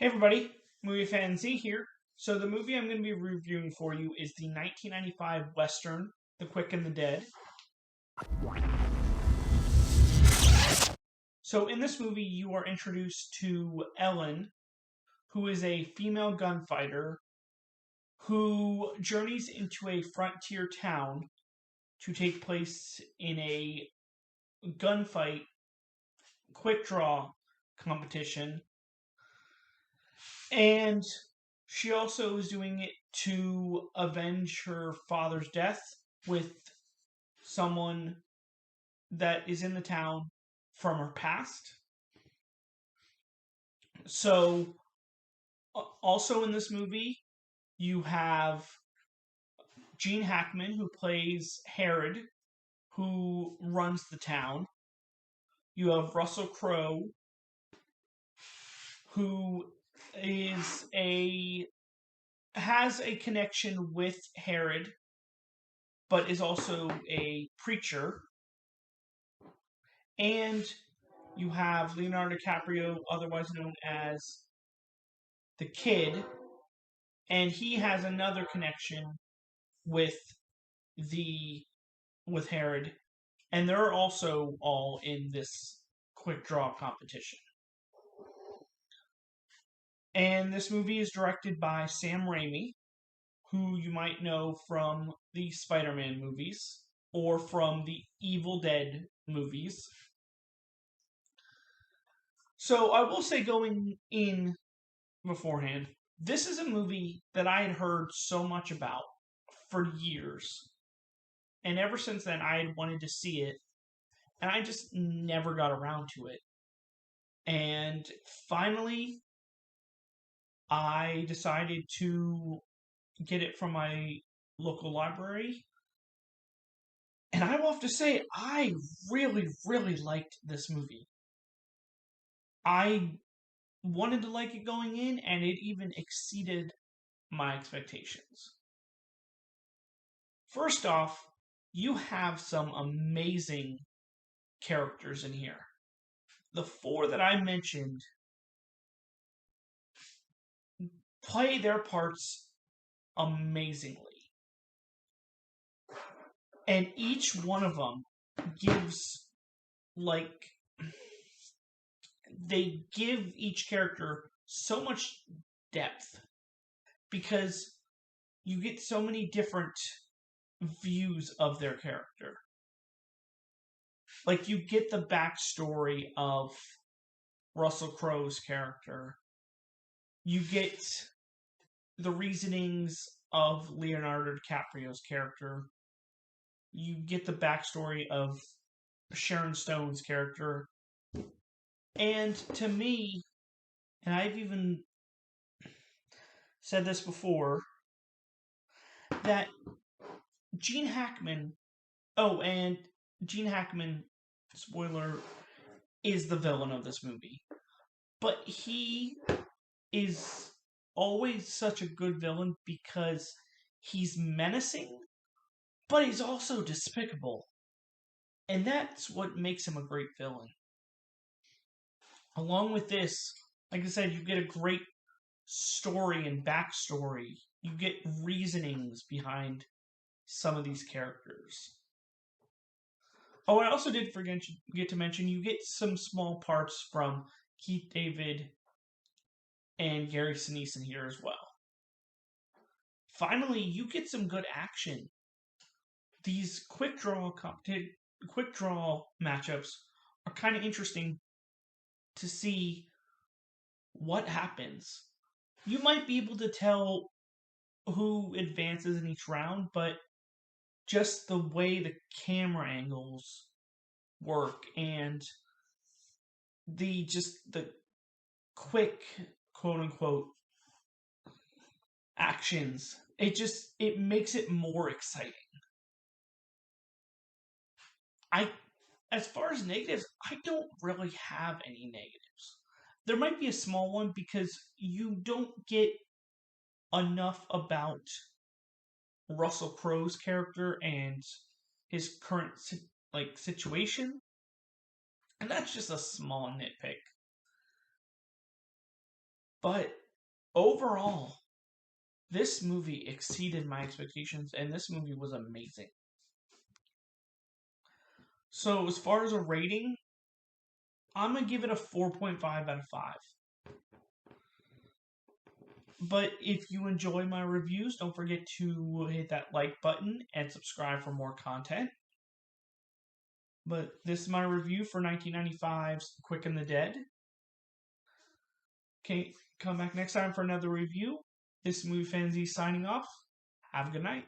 Hey everybody, Movie Fan Z here. So the movie I'm going to be reviewing for you is the 1995 Western, The Quick and the Dead. So in this movie, you are introduced to Ellen, who is a female gunfighter who journeys into a frontier town to take place in a gunfight quick draw competition. And she also is doing it to avenge her father's death with someone that is in the town from her past. So, also in this movie, you have Gene Hackman, who plays Herod, who runs the town. You have Russell Crowe, who has a connection with Herod, but is also a preacher. And you have Leonardo Dicaprio, otherwise known as the Kid, and he has another connection with Herod, and they're also all in this quick draw competition. And this movie is directed by Sam Raimi, who you might know from the Spider-Man movies or from the Evil Dead movies. So I will say, going in beforehand, this is a movie that I had heard so much about for years. And ever since then, I had wanted to see it, and I just never got around to it. And finally, I decided to get it from my local library. And I will have to say, I really, really liked this movie. I wanted to like it going in, and it even exceeded my expectations. First off, you have some amazing characters in here. The four that I mentioned play their parts amazingly. And each one of them gives, they give each character so much depth because you get so many different views of their character. Like, you get the backstory of Russell Crowe's character. You get the reasonings of Leonardo DiCaprio's character. You get the backstory of Sharon Stone's character. And to me, and I've even said this before, that Gene Hackman, spoiler, is the villain of this movie. But he is always such a good villain because he's menacing, but he's also despicable. And that's what makes him a great villain. Along with this, like I said, you get a great story and backstory. You get reasonings behind some of these characters. Oh, I also did forget to mention, you get some small parts from Keith David and Gary Sinise in here as well. Finally, you get some good action. These quick draw matchups are kind of interesting to see what happens. You might be able to tell who advances in each round, but just the way the camera angles work and the quick, quote unquote, actions, it makes it more exciting. As far as negatives, I don't really have any negatives. There might be a small one because you don't get enough about Russell Crowe's character and his current situation, and that's just a small nitpick. But overall, this movie exceeded my expectations, and this movie was amazing. So, as far as a rating, I'm going to give it a 4.5 out of 5. But if you enjoy my reviews, don't forget to hit that like button and subscribe for more content. But this is my review for 1995's Quick and the Dead. Okay, come back next time for another review. This is Movie Fanzy signing off. Have a good night.